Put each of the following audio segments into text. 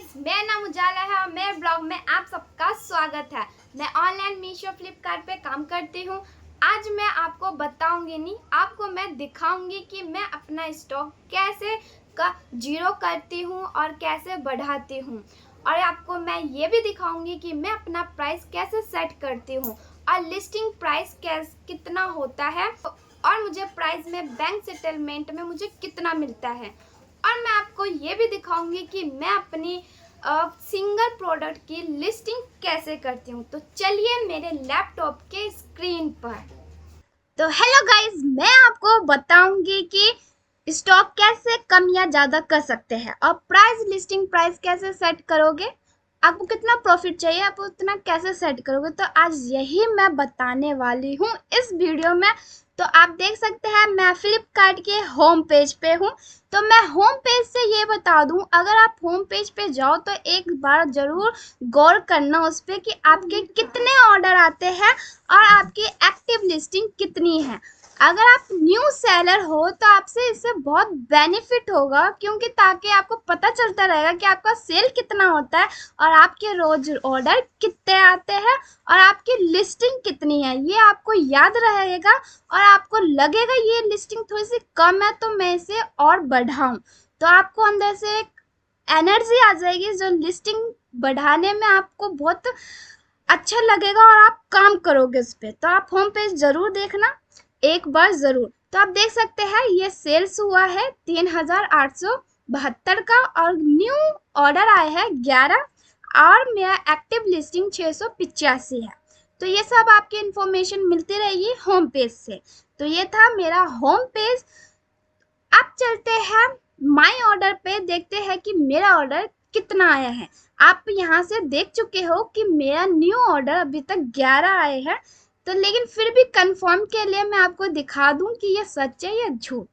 Guys, मेरा नाम उजाला है और मेरे ब्लॉग में आप सबका स्वागत है। मैं ऑनलाइन मीशो फ्लिपकार्ट पे काम करती हूँ। आज मैं आपको बताऊंगी नहीं, आपको मैं दिखाऊंगी कि मैं अपना स्टॉक कैसे जीरो करती हूँ और कैसे बढ़ाती हूँ। और आपको मैं ये भी दिखाऊंगी कि मैं अपना प्राइस कैसे सेट करती हूँ और लिस्टिंग प्राइस कितना होता है और मुझे प्राइस में बैंक सेटलमेंट में मुझे कितना मिलता है। और मैं आपको ये भी दिखाऊंगी कि मैं अपनी सिंगल प्रोडक्ट की लिस्टिंग कैसे करती हूँ। तो चलिए मेरे लैपटॉप के स्क्रीन पर। तो हेलो गाइस, मैं आपको बताऊंगी कि स्टॉक कैसे कम या ज़्यादा कर सकते हैं और प्राइस लिस्टिंग प्राइस कैसे सेट करोगे। आपको कितना प्रॉफिट चाहिए, आप उतना कैसे सेट करोगे, तो आज यही मैं बताने वाली हूँ इस वीडियो में। तो आप देख सकते हैं मैं फ्लिपकार्ट के होम पेज पे हूँ। तो मैं होम पेज से ये बता दूं, अगर आप होम पेज पे जाओ तो एक बार ज़रूर गौर करना उस पर कि आपके कितने ऑर्डर आते हैं और आपकी एक्टिव लिस्टिंग कितनी है। अगर आप न्यू सेलर हो तो आपसे इससे बहुत बेनिफिट होगा, क्योंकि ताकि आपको पता चलता रहेगा कि आपका सेल कितना होता है और आपके रोज ऑर्डर कितने आते हैं और आपकी लिस्टिंग कितनी है। ये आपको याद रहेगा और आपको लगेगा ये लिस्टिंग थोड़ी सी कम है तो मैं इसे और बढ़ाऊं, तो आपको अंदर से एक एनर्जी आ जाएगी जो लिस्टिंग बढ़ाने में आपको बहुत अच्छा लगेगा और आप काम करोगे इस पे। तो आप होम पेज जरूर देखना एक बार जरूर। तो आप देख सकते हैं ये सेल्स हुआ है 3872 का और न्यू ऑर्डर आए हैं 11 और मेरा एक्टिव लिस्टिंग 685 है। तो ये सब आपकी इंफॉर्मेशन मिलती रहेगी होम पेज से। तो ये था मेरा होम पेज। अब चलते हैं माय ऑर्डर पे, देखते हैं कि मेरा ऑर्डर कितना आया है। आप यहाँ से देख चुके हो कि मेरा न्यू ऑर्डर अभी तक 11 आए हैं। तो लेकिन फिर भी कंफर्म के लिए मैं आपको दिखा दूं कि ये सच है या झूठ।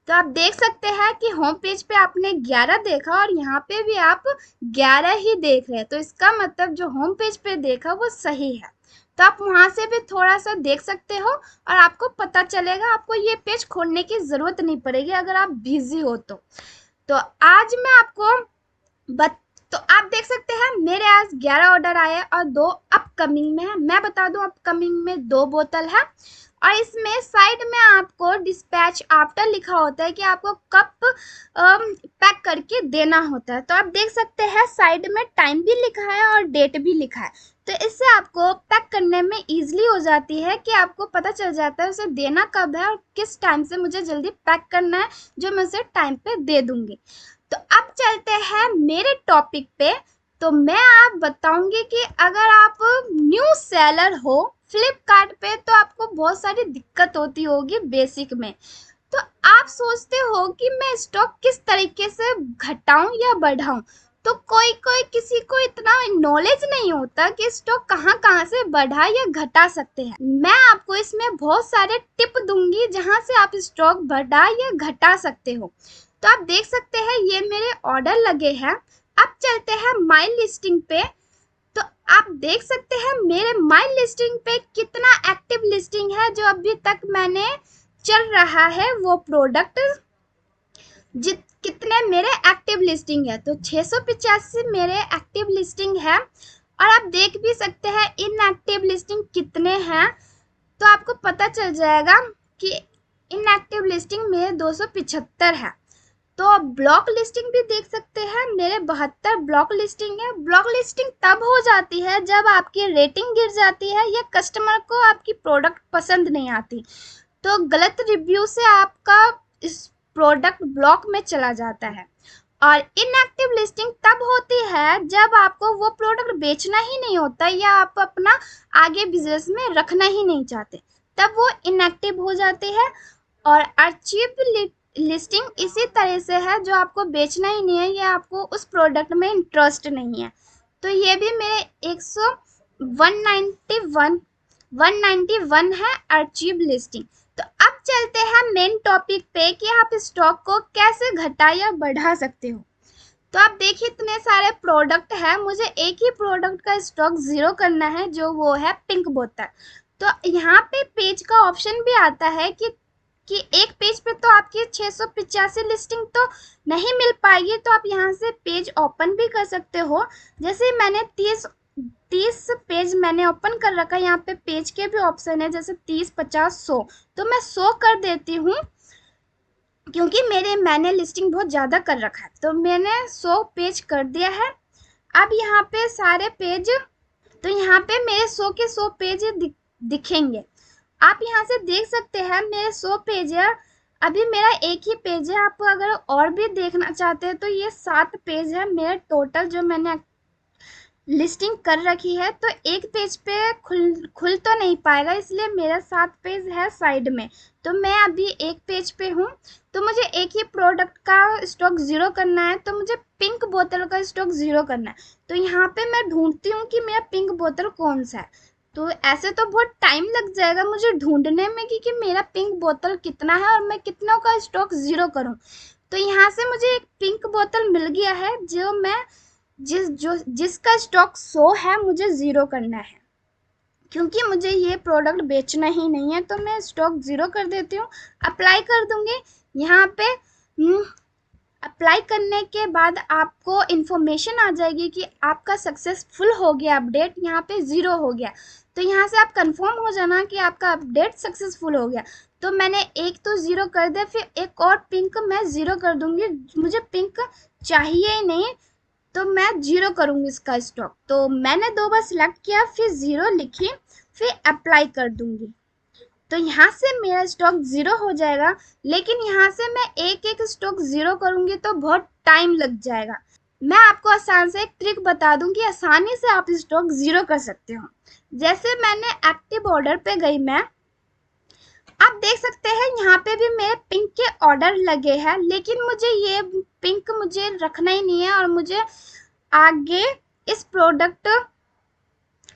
तो आप देख सकते हैं कि होम पेज पे आपने 11 देखा और यहाँ पे भी आप 11 ही देख रहे हैं, तो इसका मतलब जो होम पेज पे देखा वो सही है। तो आप वहाँ से भी थोड़ा सा देख सकते हो और आपको पता चलेगा, आपको ये पेज खोलने की ज़रूरत नहीं पड़ेगी अगर आप बिजी हो तो आज मैं आपको तो आप देख सकते हैं मेरे आज 11 ऑर्डर आए और 2 अपकमिंग में है। मैं बता दूं अपकमिंग में 2 बोतल है और इसमें साइड में आपको डिस्पैच आफ्टर लिखा होता है कि आपको कब पैक करके देना होता है। तो आप देख सकते हैं साइड में टाइम भी लिखा है और डेट भी लिखा है। तो इससे आपको पैक करने में इजीली हो जाती है कि आपको पता चल जाता है उसे देना कब है और किस टाइम से मुझे जल्दी पैक करना है, जो मैं उसे टाइम पे दे दूंगी। तो अब चलते हैं मेरे टॉपिक पे। तो मैं आप बताऊंगी कि अगर आप न्यू सेलर हो फ्लिपकार्ट पे तो आपको बहुत सारी दिक्कत होती होगी बेसिक में। तो आप सोचते हो कि मैं स्टॉक किस तरीके से घटाऊं या बढ़ाऊं। तो कोई कोई किसी को इतना नॉलेज नहीं होता कि स्टॉक कहाँ कहाँ से बढ़ा या घटा सकते हैं। मैं आपको इसमें बहुत सारे टिप दूंगी जहां से आप स्टॉक बढ़ा या घटा सकते हो। तो आप देख सकते हैं ये मेरे ऑर्डर लगे हैं। अब चलते हैं माय लिस्टिंग पे। तो आप देख सकते हैं मेरे माय लिस्टिंग पे कितना एक्टिव लिस्टिंग है, जो अभी तक मैंने चल रहा है वो प्रोडक्ट कितने मेरे एक्टिव लिस्टिंग है। तो 685 मेरे एक्टिव लिस्टिंग है और आप देख भी सकते हैं इनएक्टिव लिस्टिंग कितने हैं। तो आपको पता चल जाएगा कि इनएक्टिव लिस्टिंग मेरे 275 है। तो ब्लॉक लिस्टिंग भी देख सकते हैं मेरे 72 ब्लॉक लिस्टिंग है। ब्लॉक लिस्टिंग तब हो जाती है जब आपकी रेटिंग गिर जाती है या कस्टमर को आपकी प्रोडक्ट पसंद नहीं आती, तो गलत रिव्यू से आपका इस प्रोडक्ट ब्लॉक में चला जाता है। और इनएक्टिव लिस्टिंग तब होती है जब आपको वो प्रोडक्ट बेचना ही नहीं होता या आप अपना आगे बिजनेस में रखना ही नहीं चाहते, तब वो इनएक्टिव हो जाती है। और अर्चिव लिस्टिंग इसी तरह से है जो आपको बेचना ही नहीं है या आपको उस प्रोडक्ट में इंटरेस्ट नहीं है। तो ये भी मेरे 191 है अर्चिव लिस्टिंग। तो अब चलते हैं मेन टॉपिक पे कि आप स्टॉक को कैसे घटा या बढ़ा सकते हो। तो आप देखिए इतने सारे प्रोडक्ट हैं, मुझे एक ही प्रोडक्ट का स्टॉक जीरो करना है जो वो है पिंक बोतल। तो यहाँ पे पेज का ऑप्शन भी आता है कि कि एक पेज पे तो आपकी 685 लिस्टिंग तो नहीं मिल पाएगी, तो आप यहाँ से पेज ओपन भी कर सकते हो। जैसे मैंने 30 पेज मैंने ओपन कर रखा है, यहाँ पे पेज के भी ऑप्शन है, जैसे 30, 50, 100, तो मैं 100 कर देती हूँ क्योंकि मैंने लिस्टिंग बहुत ज़्यादा कर रखा है, तो मैंने 100 पेज कर दिया है। अब यहाँ पे सारे पेज, तो यहाँ पे मेरे 100 के 100 पेज दिखेंगे। आप यहाँ से देख सकते हैं मेरे 100 पेज है, अभी मेरा एक ही पेज है। आप अगर और भी देखना चाहते हैं तो ये 7 पेज है मेरा टोटल जो मैंने लिस्टिंग कर रखी है। तो एक पेज पे खुल तो नहीं पाएगा, इसलिए मेरा 7 पेज है साइड में। तो मैं अभी एक पेज पे हूँ, तो मुझे एक ही प्रोडक्ट का स्टॉक ज़ीरो करना है, तो मुझे पिंक बोतल का स्टॉक ज़ीरो करना है। तो यहाँ पे मैं ढूंढती हूँ कि मेरा पिंक बोतल कौन सा है। तो ऐसे तो बहुत टाइम लग जाएगा मुझे ढूंढने में कि मेरा पिंक बोतल कितना है और मैं कितनों का स्टॉक ज़ीरो करूँ। तो यहाँ से मुझे एक पिंक बोतल मिल गया है, जो मैं जिसका स्टॉक 100 है मुझे ज़ीरो करना है, क्योंकि मुझे ये प्रोडक्ट बेचना ही नहीं है। तो मैं स्टॉक ज़ीरो कर देती हूँ, अप्लाई कर दूंगी। यहाँ पे अप्लाई करने के बाद आपको इन्फॉर्मेशन आ जाएगी कि आपका सक्सेसफुल हो गया अपडेट, यहाँ पे ज़ीरो हो गया। तो यहाँ से आप कंफर्म हो जाना कि आपका अपडेट सक्सेसफुल हो गया। तो मैंने एक तो ज़ीरो कर दिया, फिर एक और पिंक मैं ज़ीरो कर दूंगी, मुझे पिंक चाहिए ही नहीं, तो मैं ज़ीरो करूँगी इसका स्टॉक। तो मैंने 2 बार सिलेक्ट किया, फिर ज़ीरो लिखी, फिर अप्लाई कर दूंगी। तो यहाँ से मेरा स्टॉक ज़ीरो हो जाएगा, लेकिन यहाँ से मैं एक एक स्टॉक ज़ीरो करूँगी तो बहुत टाइम लग जाएगा। मैं आपको आसान से एक ट्रिक बता दूं कि आसानी से आप स्टॉक ज़ीरो कर सकते हो। जैसे मैंने एक्टिव ऑर्डर पे गई मैं, आप देख सकते हैं यहाँ पे भी मेरे पिंक के ऑर्डर लगे हैं, लेकिन मुझे ये पिंक मुझे रखना ही नहीं है और मुझे आगे इस प्रोडक्ट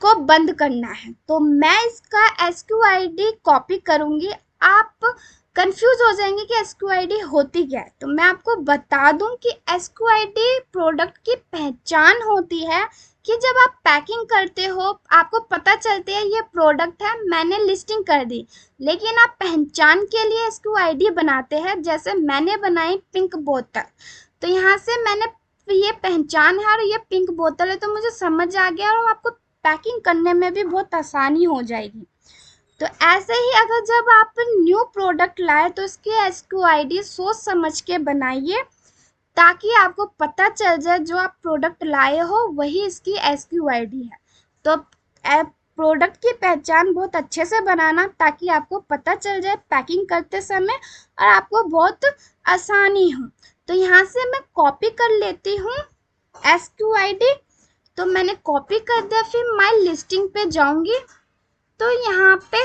को बंद करना है। तो मैं इसका SQID कॉपी करूंगी। आप कंफ्यूज हो जाएंगे कि SQID होती क्या है, तो मैं आपको बता दूं कि SQID प्रोडक्ट की पहचान होती है कि जब आप पैकिंग करते हो आपको पता चलती है ये प्रोडक्ट है, मैंने लिस्टिंग कर दी, लेकिन आप पहचान के लिए SQID बनाते हैं। जैसे मैंने बनाई पिंक बोतल, तो यहाँ से मैंने ये पहचान है और ये पिंक बोतल है, तो मुझे समझ आ गया और आपको पैकिंग करने में भी बहुत आसानी हो जाएगी। तो ऐसे ही अगर जब आप न्यू प्रोडक्ट लाए तो इसके SQID सोच समझ के बनाइए, ताकि आपको पता चल जाए जो आप प्रोडक्ट लाए हो वही इसकी SQID है। तो प्रोडक्ट की पहचान बहुत अच्छे से बनाना, ताकि आपको पता चल जाए पैकिंग करते समय और आपको बहुत आसानी हो। तो यहाँ से मैं कॉपी कर लेती हूँ SQID। तो मैंने कॉपी कर दिया, फिर माय लिस्टिंग पे जाऊंगी। तो यहाँ पे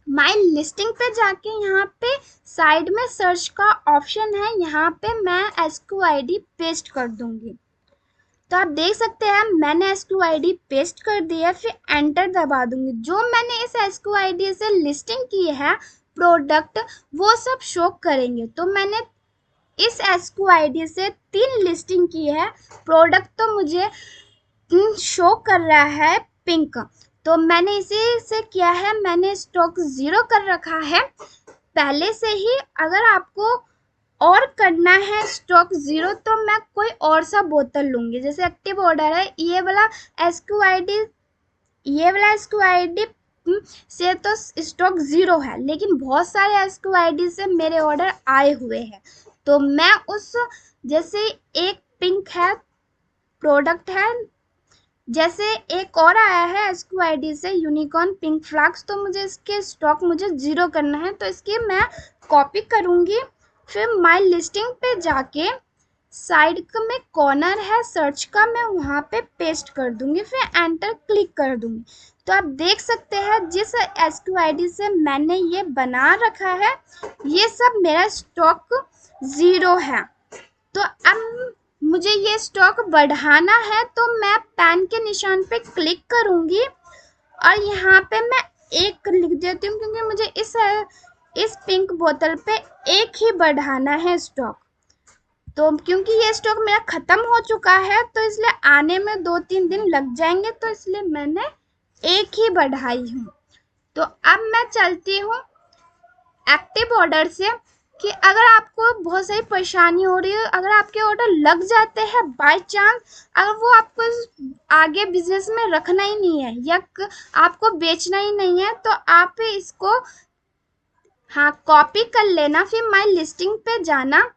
माय लिस्टिंग पे जाके यहाँ पे साइड में सर्च का ऑप्शन है, यहाँ पे मैं SQID पेस्ट कर दूंगी। तो आप देख सकते हैं मैंने SQID पेस्ट कर दिया, फिर एंटर दबा दूंगी। जो मैंने इस SQID से लिस्टिंग की है प्रोडक्ट, वो सब शो करेंगे। तो मैंने इस SQID से 3 लिस्टिंग की है, प्रोडक्ट तो मुझे शो कर रहा है पिंक। तो मैंने इसी से किया है, मैंने स्टॉक ज़ीरो कर रखा है पहले से ही। अगर आपको और करना है स्टॉक ज़ीरो, तो मैं कोई और सा बोतल लूँगी। जैसे एक्टिव ऑर्डर है, ये वाला SQID से तो स्टॉक ज़ीरो है, लेकिन बहुत सारे SQID से मेरे ऑर्डर आए हुए हैं। तो मैं जैसे एक पिंक है प्रोडक्ट है, जैसे एक और आया है SQID से यूनिकॉर्न पिंक फ्लास्क, तो मुझे इसके स्टॉक मुझे ज़ीरो करना है। तो इसकी मैं कॉपी करूँगी, फिर माय लिस्टिंग पे जाके साइड में कॉर्नर है सर्च का, मैं वहाँ पे पेस्ट कर दूँगी, फिर एंटर क्लिक कर दूँगी। तो आप देख सकते हैं जिस SQID से मैंने ये बना रखा है, ये सब मेरा स्टॉक ज़ीरो है। तो अब मुझे ये स्टॉक बढ़ाना है, तो मैं पेन के निशान पे क्लिक करूँगी और यहाँ पे मैं 1 लिख देती हूँ, क्योंकि मुझे इस पिंक बोतल पे 1 ही बढ़ाना है स्टॉक। तो क्योंकि ये स्टॉक मेरा ख़त्म हो चुका है, तो इसलिए आने में 2-3 दिन लग जाएंगे, तो इसलिए मैंने 1 ही बढ़ाई हूँ। तो अब मैं चलती हूँ एक्टिव ऑर्डर से कि अगर आपको बहुत सारी परेशानी हो रही है, अगर आपके ऑर्डर लग जाते हैं बाय चांस, अगर वो आपको आगे बिजनेस में रखना ही नहीं है या आपको बेचना ही नहीं है, तो आप इसको हाँ कॉपी कर लेना, फिर माई लिस्टिंग पे जाना,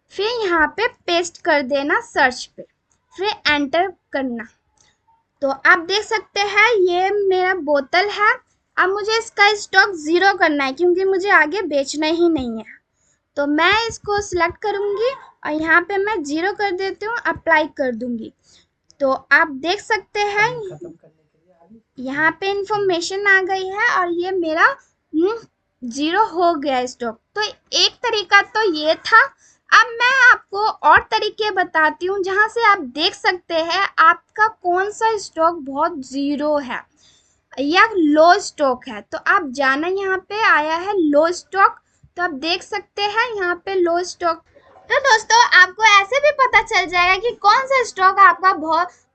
फिर यहाँ पे पेस्ट कर देना सर्च पे, फिर एंटर करना। तो आप देख सकते हैं ये मेरा बोतल है। अब मुझे इसका स्टॉक ज़ीरो करना है क्योंकि मुझे आगे बेचना ही नहीं है। तो मैं इसको सिलेक्ट करूँगी और यहाँ पे मैं ज़ीरो कर देती हूँ, अप्लाई कर दूँगी। तो आप देख सकते हैं यहाँ पे इंफॉर्मेशन आ गई है और ये मेरा ज़ीरो हो गया स्टॉक। तो एक तरीका तो ये था। अब मैं आपको और तरीके बताती हूँ जहाँ से आप देख सकते हैं आपका कौन सा स्टॉक बहुत ज़ीरो है या लो स्टॉक है। तो आप जाना, यहाँ पे आया है लो स्टॉक, तो आप देख सकते हैं यहाँ पे लो स्टॉक। तो दोस्तों आपको ऐसे भी पता चल जाएगा कि कौन सा स्टॉक आपका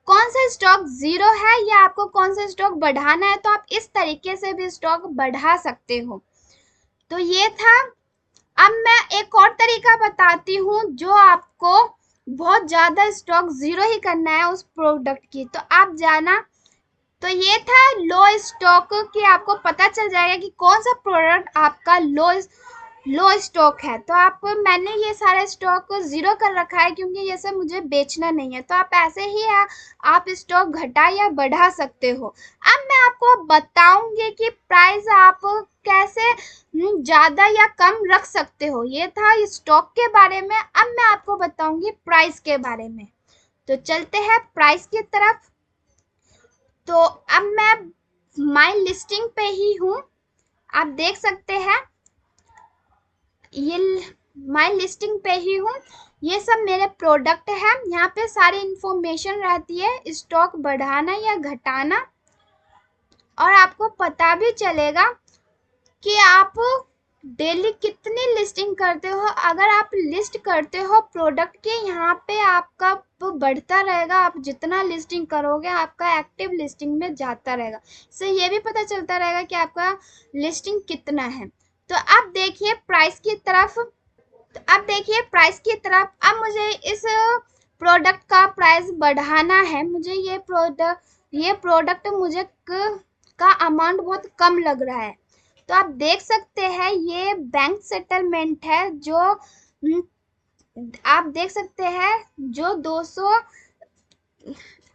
कौन सा स्टॉक ज़ीरो है या आपको कौन सा स्टॉक बढ़ाना है। तो आप इस तरीके से भी स्टॉक बढ़ा सकते हो। तो ये था। अब मैं एक और तरीका बताती हूँ जो आपको बहुत ज़्यादा स्टॉक ज़ीरो ही करना है उस प्रोडक्ट की। तो आप जाना, तो ये था लो स्टॉक कि आपको पता चल जाएगा कि कौन सा प्रोडक्ट आपका लो स्टॉक है। तो मैंने ये सारे स्टॉक को ज़ीरो कर रखा है क्योंकि ये सब मुझे बेचना नहीं है। तो आप ऐसे ही आप स्टॉक घटा या बढ़ा सकते हो। अब मैं आपको बताऊंगी कि प्राइस आप कैसे ज़्यादा या कम रख सकते हो। ये था स्टॉक के बारे में। अब मैं आपको बताऊंगी प्राइस के बारे में। तो चलते हैं प्राइस की तरफ। तो अब मैं माई लिस्टिंग पे ही हूँ, आप देख सकते हैं ये माई लिस्टिंग पे ही हूँ। ये सब मेरे प्रोडक्ट हैं। यहाँ पे सारी इंफॉर्मेशन रहती है स्टॉक बढ़ाना या घटाना, और आपको पता भी चलेगा कि आप डेली कितनी लिस्टिंग करते हो। अगर आप लिस्ट करते हो प्रोडक्ट के, यहाँ पे आपका बढ़ता रहेगा। आप जितना लिस्टिंग करोगे आपका एक्टिव लिस्टिंग में जाता रहेगा। इससे ये भी पता चलता रहेगा कि आपका लिस्टिंग कितना है। तो अब देखिए प्राइस की तरफ। अब मुझे इस प्रोडक्ट का प्राइस बढ़ाना है। मुझे ये प्रोडक्ट मुझे का अमाउंट बहुत कम लग रहा है। तो आप देख सकते हैं ये बैंक सेटलमेंट है जो आप देख सकते हैं जो 200,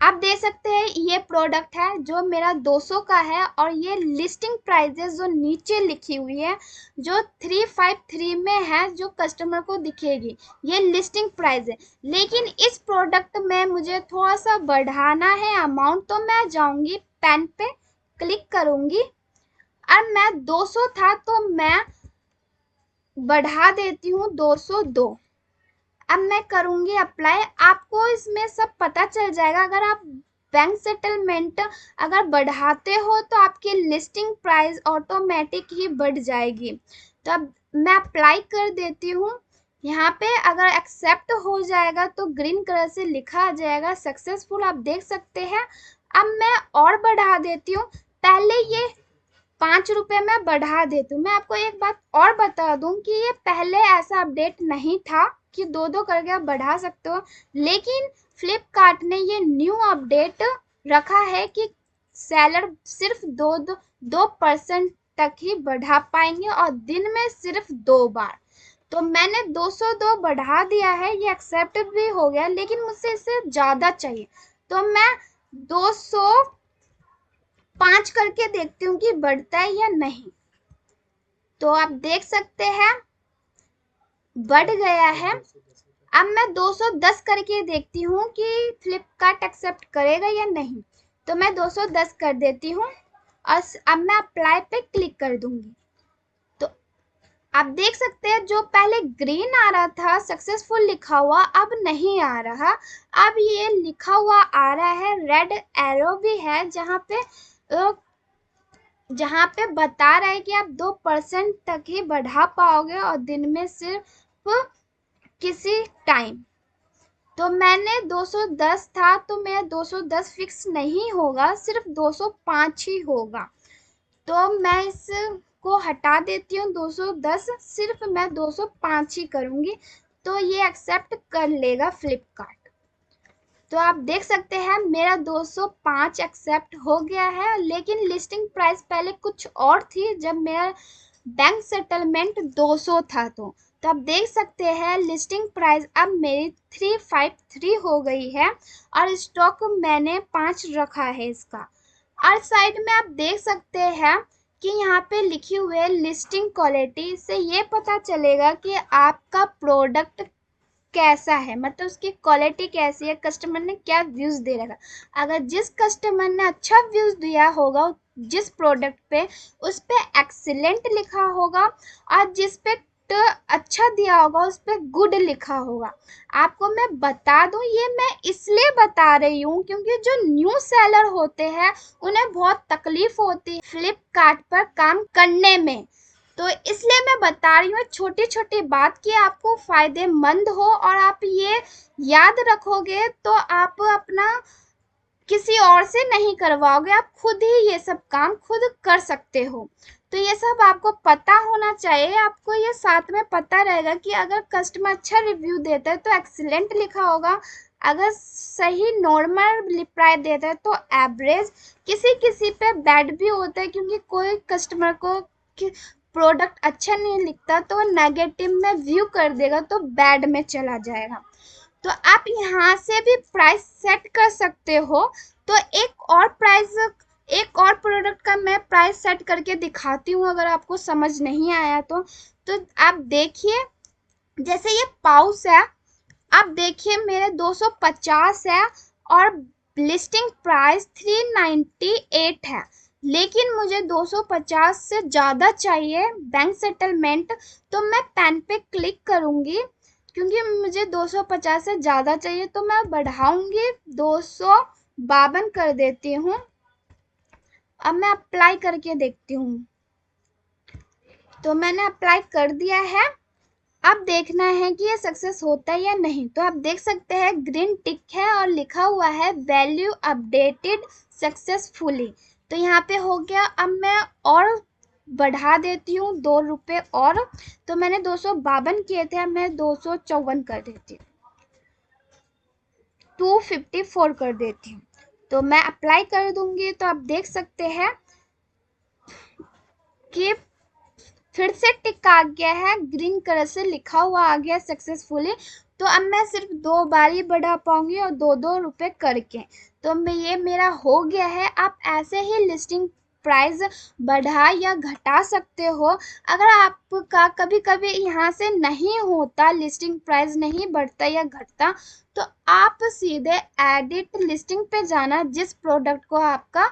आप देख सकते हैं ये प्रोडक्ट है जो मेरा 200 का है, और ये लिस्टिंग प्राइजेस जो नीचे लिखी हुई है जो 353 में है जो कस्टमर को दिखेगी, ये लिस्टिंग प्राइस है। लेकिन इस प्रोडक्ट में मुझे थोड़ा सा बढ़ाना है अमाउंट, तो मैं जाऊंगी पेन पे क्लिक करूंगी। अब मैं 200 था तो मैं बढ़ा देती हूँ 202। अब मैं करूंगी अप्लाई। आपको इसमें सब पता चल जाएगा। अगर आप बैंक सेटलमेंट अगर बढ़ाते हो तो आपकी लिस्टिंग प्राइस ऑटोमेटिक ही बढ़ जाएगी। तो अब मैं अप्लाई कर देती हूँ। यहाँ पे अगर एक्सेप्ट हो जाएगा तो ग्रीन कलर से लिखा आ जाएगा सक्सेसफुल, आप देख सकते हैं। अब मैं और बढ़ा देती हूँ। पहले ये 5 रुपये में बढ़ा देती हूँ। मैं आपको एक बात और बता दूं कि ये पहले ऐसा अपडेट नहीं था कि 2-2 करके आप बढ़ा सकते हो, लेकिन फ्लिपकार्ट ने ये न्यू अपडेट रखा है कि सेलर सिर्फ 2% तक ही बढ़ा पाएंगे और दिन में सिर्फ 2 बार। तो मैंने 202 बढ़ा दिया है, ये एक्सेप्ट भी हो गया, लेकिन मुझसे इससे ज़्यादा चाहिए। तो मैं 205 करके देखती हूँ कि बढ़ता है या नहीं। तो आप देख सकते हैं बढ़ गया है। अब मैं 210 करके देखती हूँ कि फ्लिपकार्ट एक्सेप्ट करेगा या नहीं। तो मैं 210 कर देती हूँ और अब मैं अप्लाई पे क्लिक कर दूंगी। तो आप देख सकते हैं जो पहले ग्रीन आ रहा था सक्सेसफुल लिखा हुआ, अब नहीं आ रहा। अब ये लिखा हुआ आ रहा है, रेड एरो भी है जहाँ पे बता रहा है कि आप 2% तक ही बढ़ा पाओगे और दिन में सिर्फ किसी टाइम। तो मैंने 210 था तो मेरा 210 फिक्स नहीं होगा, सिर्फ 205 ही होगा। तो मैं इस को हटा देती हूँ 210, सिर्फ मैं 205 ही करूँगी, तो ये एक्सेप्ट कर लेगा फ्लिपकार्ट। तो आप देख सकते हैं मेरा 205 एक्सेप्ट हो गया है, लेकिन लिस्टिंग प्राइस पहले कुछ और थी जब मेरा बैंक सेटलमेंट 200 था। तो आप देख सकते हैं लिस्टिंग प्राइस अब मेरी 353 हो गई है और स्टॉक मैंने 5 रखा है इसका। और साइड में आप देख सकते हैं कि यहाँ पे लिखी हुई है लिस्टिंग क्वालिटी, से ये पता चलेगा कि आपका प्रोडक्ट कैसा है, मतलब उसकी क्वालिटी कैसी है, कस्टमर ने क्या व्यूज दे रखा। अगर जिस कस्टमर ने अच्छा व्यूज दिया होगा जिस प्रोडक्ट पे, उस पे एक्सीलेंट लिखा होगा, और जिस पे अच्छा दिया होगा उस पे गुड लिखा होगा। आपको मैं बता दूं, ये मैं इसलिए बता रही हूँ क्योंकि जो न्यू सेलर होते हैं उन्हें बहुत तकलीफ होती है फ्लिपकार्ट पर काम करने में। तो इसलिए मैं बता रही हूँ छोटी छोटी बात कि आपको फायदेमंद हो, और आप ये याद रखोगे तो आप अपना किसी और से नहीं करवाओगे, आप खुद ही ये सब काम खुद कर सकते हो। तो ये सब आपको पता होना चाहिए। आपको ये साथ में पता रहेगा कि अगर कस्टमर अच्छा रिव्यू देता है तो एक्सीलेंट लिखा होगा, अगर सही नॉर्मल रिप्लाई देता है तो एवरेज, किसी किसी पे बैड भी होता है, क्योंकि कोई कस्टमर को प्रोडक्ट अच्छा नहीं लिखता तो नेगेटिव में व्यू कर देगा, तो बैड में चला जाएगा। तो आप यहाँ से भी प्राइस सेट कर सकते हो। तो एक और प्रोडक्ट का मैं प्राइस सेट करके दिखाती हूँ, अगर आपको समझ नहीं आया तो आप देखिए, जैसे ये पाउच है, आप देखिए मेरे 250 है और लिस्टिंग प्राइस 398 है, लेकिन मुझे 250 से ज़्यादा चाहिए बैंक सेटलमेंट। तो मैं पेन पे क्लिक करूँगी, क्योंकि मुझे 250 से ज़्यादा चाहिए तो मैं बढ़ाऊँगी, 252 कर देती हूँ। अब मैं अप्लाई करके देखती हूँ, तो मैंने अप्लाई कर दिया है। अब देखना है कि ये सक्सेस होता है या नहीं। तो आप देख सकते हैं ग्रीन टिक है और लिखा हुआ है वैल्यू अपडेटेड सक्सेसफुली। तो यहाँ पे हो गया। अब मैं और बढ़ा देती हूँ 2 रुपये और। तो मैंने 252 किए थे, अब मैं 254 कर देती हूँ, 254 कर देती हूँ। तो मैं अप्लाई कर दूंगी। तो आप देख सकते हैं कि फिर से टिक आ गया है, ग्रीन कलर से लिखा हुआ आ गया सक्सेसफुली। तो अब मैं सिर्फ 2 बार ही बढ़ा पाऊंगी और 2-2 रुपये करके। तो ये मेरा हो गया है। आप ऐसे ही लिस्टिंग प्राइस बढ़ा या घटा सकते हो। अगर आपका कभी कभी यहाँ से नहीं होता, लिस्टिंग प्राइस नहीं बढ़ता या घटता, तो आप सीधे एडिट लिस्टिंग पे जाना, जिस प्रोडक्ट को आपका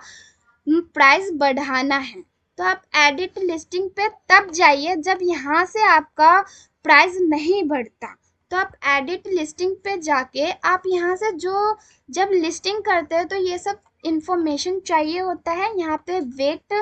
प्राइस बढ़ाना है। तो आप एडिट लिस्टिंग पे तब जाइए जब यहाँ से आपका प्राइस नहीं बढ़ता। तो आप एडिट लिस्टिंग पे जाके आप यहाँ से जो जब लिस्टिंग करते हैं तो ये सब इंफॉर्मेशन चाहिए होता है। यहाँ पे वेट,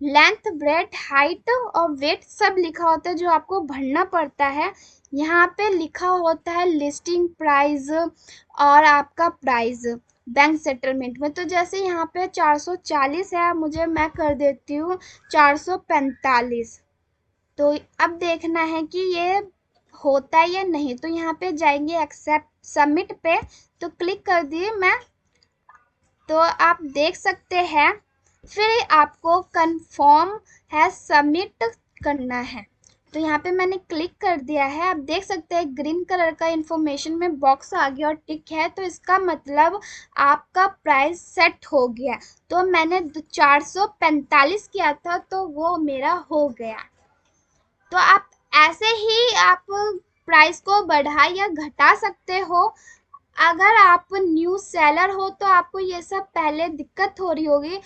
लेंथ, ब्रेथ, हाइट और वेट सब लिखा होता है जो आपको भरना पड़ता है। यहाँ पे लिखा होता है लिस्टिंग प्राइस और आपका प्राइस बैंक सेटलमेंट में। तो जैसे यहाँ पे 440 है, मैं कर देती हूँ 445। तो अब देखना है कि ये होता है या नहीं। तो यहाँ पे जाएंगे एक्सेप्ट सबमिट पे, तो क्लिक कर दिए मैं। तो आप देख सकते हैं फिर आपको कंफर्म है सबमिट करना है। तो यहाँ पे मैंने क्लिक कर दिया है। आप देख सकते हैं ग्रीन कलर का इंफॉर्मेशन में बॉक्स आ गया और टिक है, तो इसका मतलब आपका प्राइस सेट हो गया। तो मैंने 445 किया था तो वो मेरा हो गया। तो आप ऐसे ही आप प्राइस को बढ़ा या घटा सकते हो। अगर आप न्यू सेलर हो तो आपको ये सब पहले दिक्कत हो रही होगी,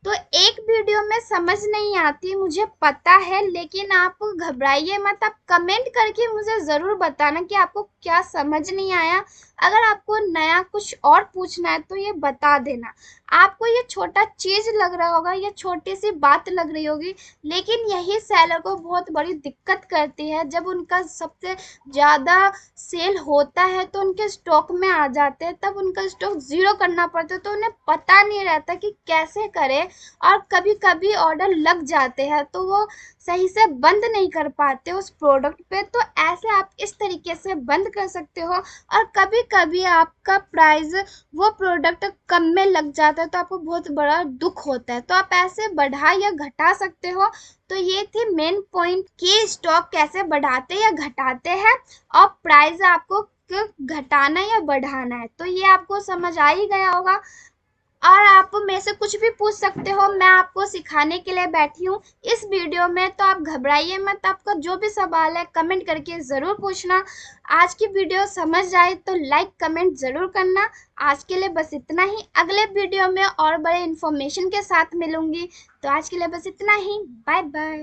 तो एक वीडियो में समझ नहीं आती, मुझे पता है, लेकिन आप घबराइए मत। आप कमेंट करके मुझे ज़रूर बताना कि आपको क्या समझ नहीं आया। अगर आपको नया कुछ और पूछना है तो ये बता देना। आपको ये छोटा चीज़ लग रहा होगा, ये छोटी सी बात लग रही होगी, लेकिन यही सेलर को बहुत बड़ी दिक्कत करती है। जब उनका सबसे ज़्यादा सेल होता है तो उनके स्टॉक में आ जाते हैं, तब उनका स्टॉक ज़ीरो करना पड़ता है, तो उन्हें पता नहीं रहता कि कैसे करें और कभी कभी ऑर्डर लग जाते हैं तो वो सही से बंद नहीं कर पाते उस प्रोडक्ट पे, तो ऐसे आप इस तरीके से बंद कर सकते हो। और कभी कभी आपका प्राइस वो प्रोडक्ट कम में लग जाता है तो आपको बहुत बड़ा दुख होता है, तो आप ऐसे बढ़ा या घटा सकते हो। तो ये थी मेन पॉइंट कि स्टॉक कैसे बढ़ाते या घटाते हैं, और प्राइस आपको घटाना या बढ़ाना है। तो ये आपको समझ आ ही गया होगा। और आप मेरे से कुछ भी पूछ सकते हो, मैं आपको सिखाने के लिए बैठी हूँ इस वीडियो में। तो आप घबराइए मत, आपका जो भी सवाल है कमेंट करके ज़रूर पूछना। आज की वीडियो समझ आए तो लाइक कमेंट ज़रूर करना। आज के लिए बस इतना ही, अगले वीडियो में और बड़े इन्फॉर्मेशन के साथ मिलूंगी। तो आज के लिए बस इतना ही, बाय बाय।